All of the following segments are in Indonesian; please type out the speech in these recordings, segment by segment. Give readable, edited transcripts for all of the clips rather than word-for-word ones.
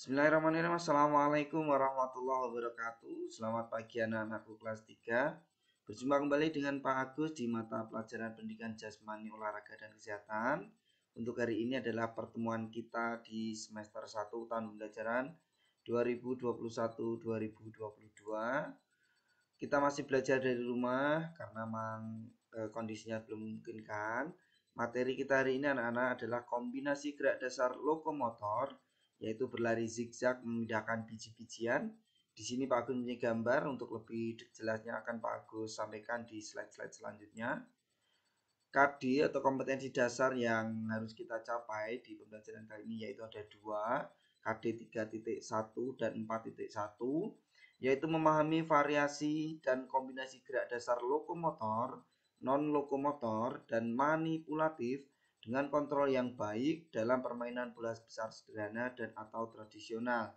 Bismillahirrahmanirrahim. Assalamualaikum warahmatullahi wabarakatuh. Selamat pagi anak-anakku kelas 3. Berjumpa kembali dengan Pak Agus di mata pelajaran pendidikan jasmani, olahraga, dan kesehatan. Untuk hari ini adalah pertemuan kita di semester 1 tahun pembelajaran 2021-2022. Kita masih belajar dari rumah karena memang kondisinya belum memungkinkan. Materi kita hari ini anak-anak adalah kombinasi gerak dasar lokomotor, yaitu berlari zigzag memindahkan biji-bijian. Di sini Pak Agus punya gambar, untuk lebih jelasnya akan Pak Agus sampaikan di slide-slide selanjutnya. KD atau kompetensi dasar yang harus kita capai di pembelajaran kali ini yaitu ada dua, KD 3.1 dan 4.1, yaitu memahami variasi dan kombinasi gerak dasar lokomotor, non-lokomotor, dan manipulatif dengan kontrol yang baik dalam permainan bola besar sederhana dan atau tradisional.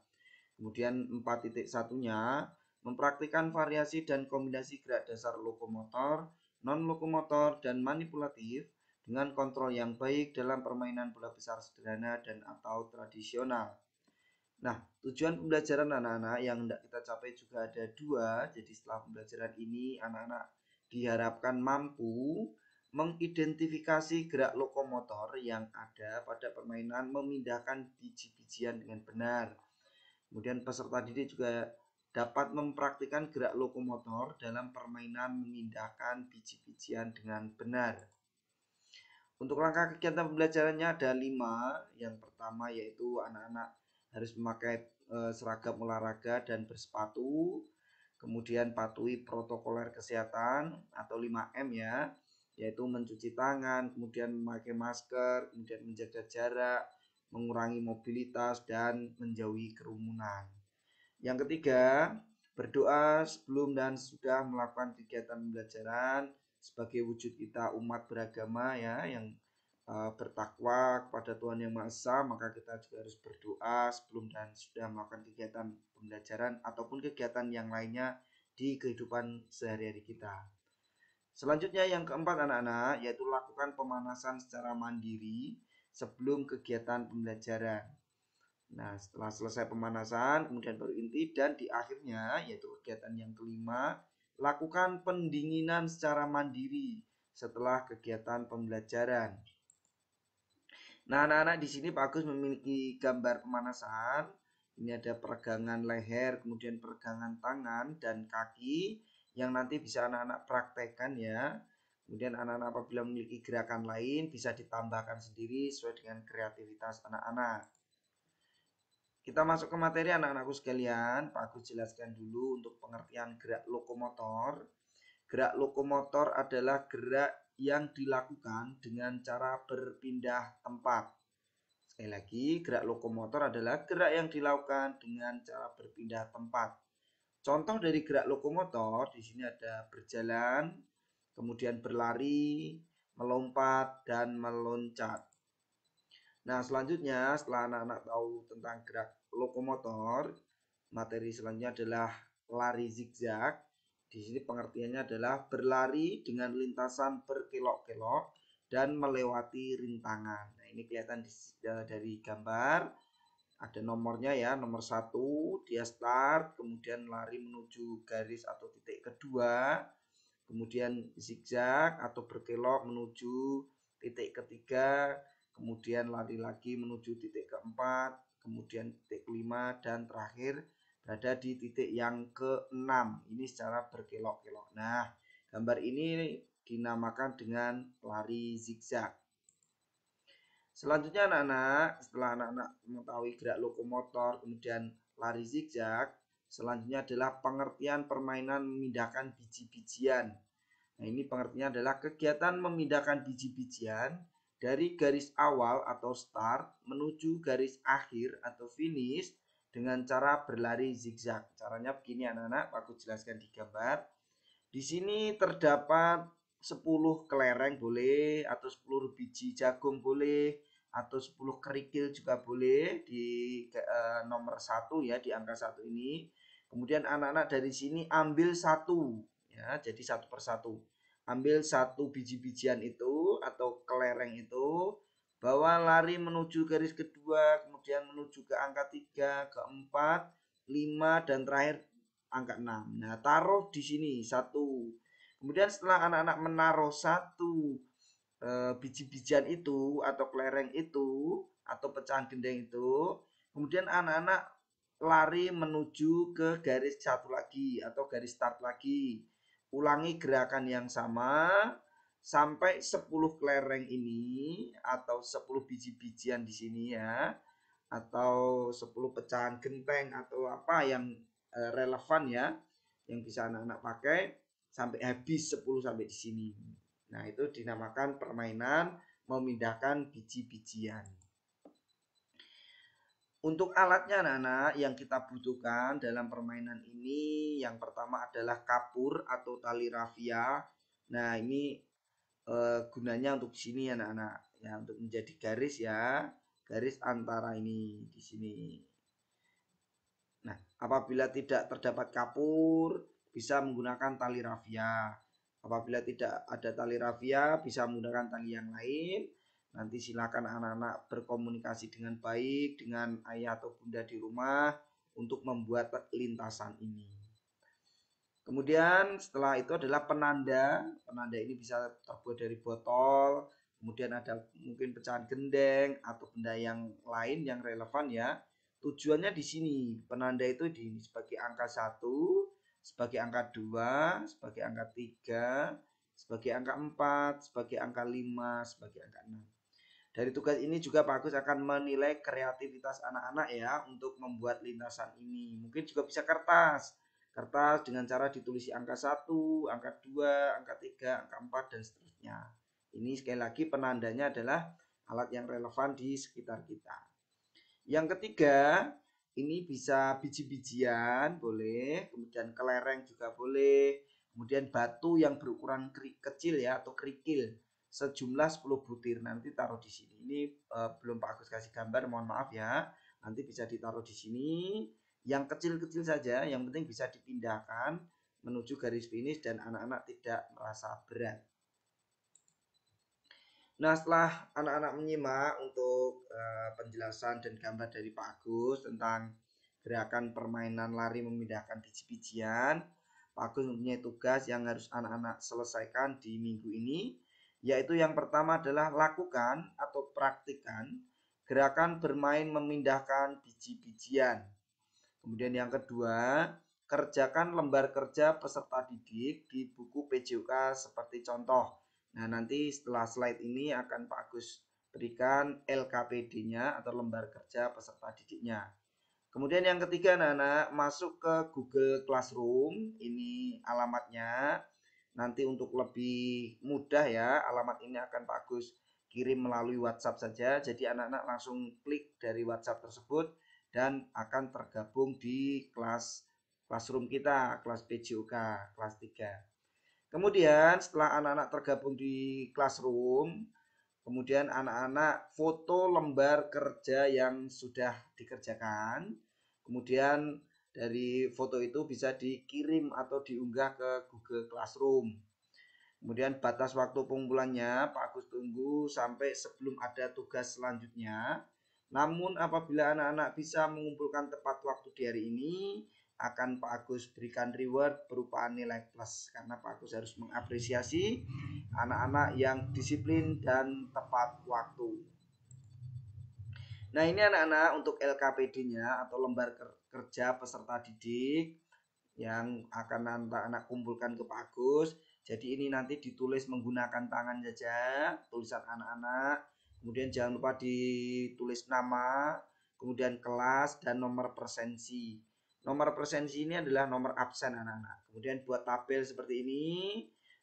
Kemudian 4.1-nya mempraktikkan variasi dan kombinasi gerak dasar lokomotor, non-lokomotor, dan manipulatif dengan kontrol yang baik dalam permainan bola besar sederhana dan atau tradisional. Nah, tujuan pembelajaran anak-anak yang hendak kita capai juga ada dua. Jadi setelah pembelajaran ini anak-anak diharapkan mampu mengidentifikasi gerak lokomotor yang ada pada permainan memindahkan biji-bijian dengan benar. Kemudian peserta didik juga dapat mempraktikkan gerak lokomotor dalam permainan memindahkan biji-bijian dengan benar. Untuk langkah kegiatan pembelajarannya ada 5. Yang pertama yaitu anak-anak harus memakai seragam olahraga dan bersepatu. Kemudian patuhi protokoler kesehatan atau 5M ya, yaitu mencuci tangan, kemudian memakai masker, kemudian menjaga jarak, mengurangi mobilitas, dan menjauhi kerumunan. Yang ketiga, berdoa sebelum dan sudah melakukan kegiatan pembelajaran sebagai wujud kita umat beragama ya, yang bertakwa kepada Tuhan Yang Maha Esa. Maka kita juga harus berdoa sebelum dan sudah melakukan kegiatan pembelajaran ataupun kegiatan yang lainnya di kehidupan sehari-hari kita. Selanjutnya yang keempat anak-anak, yaitu lakukan pemanasan secara mandiri sebelum kegiatan pembelajaran. Nah, setelah selesai pemanasan, kemudian baru inti, dan di akhirnya, yaitu kegiatan yang kelima, lakukan pendinginan secara mandiri setelah kegiatan pembelajaran. Nah, anak-anak di sini Pak Agus memiliki gambar pemanasan. Ini ada peregangan leher, kemudian peregangan tangan dan kaki yang nanti bisa anak-anak praktekkan ya. Kemudian anak-anak apabila memiliki gerakan lain bisa ditambahkan sendiri sesuai dengan kreativitas anak-anak. Kita masuk ke materi anak-anakku sekalian. Pak Agus jelaskan dulu untuk pengertian gerak lokomotor. Gerak lokomotor adalah gerak yang dilakukan dengan cara berpindah tempat. Sekali lagi, gerak lokomotor adalah gerak yang dilakukan dengan cara berpindah tempat. Contoh dari gerak lokomotor di sini ada berjalan, kemudian berlari, melompat, dan meloncat. Nah, selanjutnya setelah anak-anak tahu tentang gerak lokomotor, materi selanjutnya adalah lari zigzag. Di sini pengertiannya adalah berlari dengan lintasan berkelok-kelok dan melewati rintangan. Nah, ini kelihatan dari gambar. Ada nomornya ya, nomor 1 dia start, kemudian lari menuju garis atau titik kedua, kemudian zigzag atau berkelok menuju titik ketiga, kemudian lari lagi menuju titik keempat, kemudian titik kelima, dan terakhir berada di titik yang keenam. Ini secara berkelok-kelok. Nah, gambar ini dinamakan dengan lari zigzag. Selanjutnya anak-anak, setelah anak-anak mengetahui gerak lokomotor, kemudian lari zigzag, selanjutnya adalah pengertian permainan memindahkan biji-bijian. Nah, ini pengertiannya adalah kegiatan memindahkan biji-bijian dari garis awal atau start menuju garis akhir atau finish dengan cara berlari zigzag. Caranya begini anak-anak, aku jelaskan di gambar. Di sini terdapat 10 kelereng boleh, atau 10 biji jagung boleh, atau 10 kerikil juga boleh di nomor 1 ya, di angka 1 ini. Kemudian anak-anak dari sini ambil satu ya, jadi satu persatu. Ambil satu biji-bijian itu atau kelereng itu, bahwa lari menuju garis kedua, kemudian menuju ke angka 3, ke 4, 5, dan terakhir angka 6. Nah, taruh di sini satu. Kemudian setelah anak-anak menaruh satu biji-bijian itu atau kelereng itu atau pecahan gendeng itu, kemudian anak-anak lari menuju ke garis satu lagi atau garis start lagi. Ulangi gerakan yang sama sampai 10 kelereng ini atau 10 biji-bijian di sini ya, atau 10 pecahan genteng atau apa yang relevan ya, yang bisa anak-anak pakai sampai habis 10 sampai di sini. Nah, itu dinamakan permainan memindahkan biji-bijian. Untuk alatnya anak-anak yang kita butuhkan dalam permainan ini, yang pertama adalah kapur atau tali rafia. Nah, ini gunanya untuk sini anak-anak, ya untuk menjadi garis ya, garis antara ini di sini. Nah, apabila tidak terdapat kapur, bisa menggunakan tali rafia. Apabila tidak ada tali rafia, bisa menggunakan tali yang lain. Nanti silakan anak-anak berkomunikasi dengan baik dengan ayah atau bunda di rumah untuk membuat lintasan ini. Kemudian setelah itu adalah penanda. Penanda ini bisa terbuat dari botol, kemudian ada mungkin pecahan gendeng atau benda yang lain yang relevan ya. Tujuannya di sini, penanda itu di sebagai angka 1, sebagai angka 2, sebagai angka 3, sebagai angka 4, sebagai angka 5, sebagai angka 6. Dari tugas ini juga Pak Agus akan menilai kreativitas anak-anak ya untuk membuat lintasan ini. Mungkin juga bisa kertas. Kertas dengan cara ditulisi angka 1, angka 2, angka 3, angka 4, dan seterusnya. Ini sekali lagi penandanya adalah alat yang relevan di sekitar kita. Yang ketiga, ini bisa biji-bijian boleh, kemudian kelereng juga boleh, kemudian batu yang berukuran kecil ya atau kerikil sejumlah 10 butir. Nanti taruh di sini. Ini belum Pak Agus kasih gambar, mohon maaf ya. Nanti bisa ditaruh di sini. Yang kecil-kecil saja, yang penting bisa dipindahkan menuju garis finish dan anak-anak tidak merasa berat. Nah, setelah anak-anak menyimak untuk penjelasan dan gambar dari Pak Agus tentang gerakan permainan lari memindahkan biji-bijian, Pak Agus mempunyai tugas yang harus anak-anak selesaikan di minggu ini, yaitu yang pertama adalah lakukan atau praktikkan gerakan bermain memindahkan biji-bijian. Kemudian yang kedua, kerjakan lembar kerja peserta didik di buku PJOK seperti contoh. Nah, nanti setelah slide ini akan Pak Agus berikan LKPD-nya atau lembar kerja peserta didiknya. Kemudian yang ketiga, anak-anak masuk ke Google Classroom. Ini alamatnya. Nanti untuk lebih mudah ya, alamat ini akan Pak Agus kirim melalui WhatsApp saja. Jadi anak-anak langsung klik dari WhatsApp tersebut dan akan tergabung di classroom kita, kelas PJOK, kelas 3. Kemudian setelah anak-anak tergabung di classroom, kemudian anak-anak foto lembar kerja yang sudah dikerjakan. Kemudian dari foto itu bisa dikirim atau diunggah ke Google Classroom. Kemudian batas waktu pengumpulannya Pak Agus tunggu sampai sebelum ada tugas selanjutnya. Namun apabila anak-anak bisa mengumpulkan tepat waktu di hari ini, akan Pak Agus berikan reward berupa nilai plus karena Pak Agus harus mengapresiasi anak-anak yang disiplin dan tepat waktu. Nah, ini anak-anak untuk LKPD-nya atau lembar kerja peserta didik yang akan anak-anak kumpulkan ke Pak Agus. Jadi ini nanti ditulis menggunakan tangan saja, tulisan anak-anak. Kemudian jangan lupa ditulis nama, kemudian kelas dan nomor presensi. Nomor presensi ini adalah nomor absen anak-anak. Kemudian buat tabel seperti ini,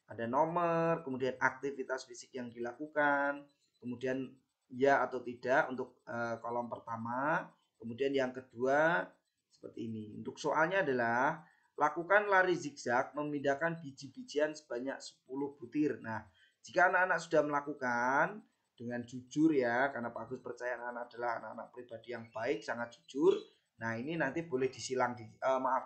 ada nomor, kemudian aktivitas fisik yang dilakukan, kemudian ya atau tidak untuk kolom pertama, kemudian yang kedua seperti ini. Untuk soalnya adalah lakukan lari zigzag memindahkan biji-bijian sebanyak 10 butir. Nah, jika anak-anak sudah melakukan dengan jujur ya, karena Pak Agus percaya anak-anak adalah anak-anak pribadi yang baik, sangat jujur. Nah, ini nanti boleh disilang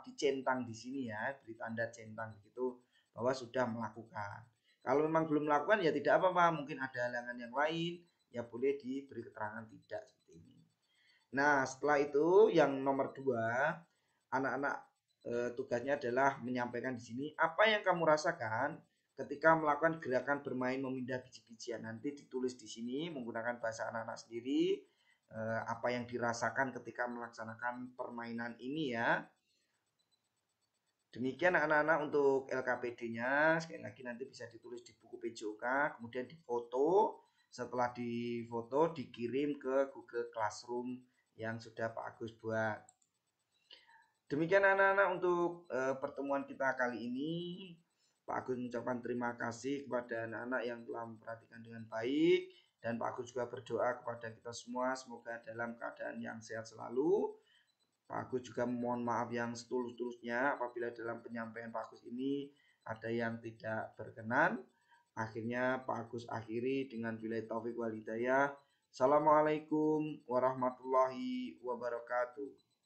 dicentang di sini ya, beri tanda centang begitu bahwa sudah melakukan. Kalau memang belum melakukan ya tidak apa-apa, mungkin ada halangan yang lain. ya boleh diberi keterangan tidak seperti ini. Nah, setelah itu yang nomor 2, anak-anak tugasnya adalah menyampaikan di sini apa yang kamu rasakan ketika melakukan gerakan bermain memindah biji-bijian. Nanti ditulis di sini menggunakan bahasa anak-anak sendiri apa yang dirasakan ketika melaksanakan permainan ini ya. Demikian anak-anak untuk LKPD-nya. Sekali lagi nanti bisa ditulis di buku PJOK, kemudian difoto. Setelah difoto dikirim ke Google Classroom yang sudah Pak Agus buat. Demikian anak-anak untuk pertemuan kita kali ini. Pak Agus mengucapkan terima kasih kepada anak-anak yang telah memperhatikan dengan baik. Dan Pak Agus juga berdoa kepada kita semua semoga dalam keadaan yang sehat selalu. Pak Agus juga mohon maaf yang setulus-tulusnya apabila dalam penyampaian Pak Agus ini ada yang tidak berkenan. Akhirnya Pak Agus akhiri dengan billahi taufik wal hidayah. Assalamualaikum warahmatullahi wabarakatuh.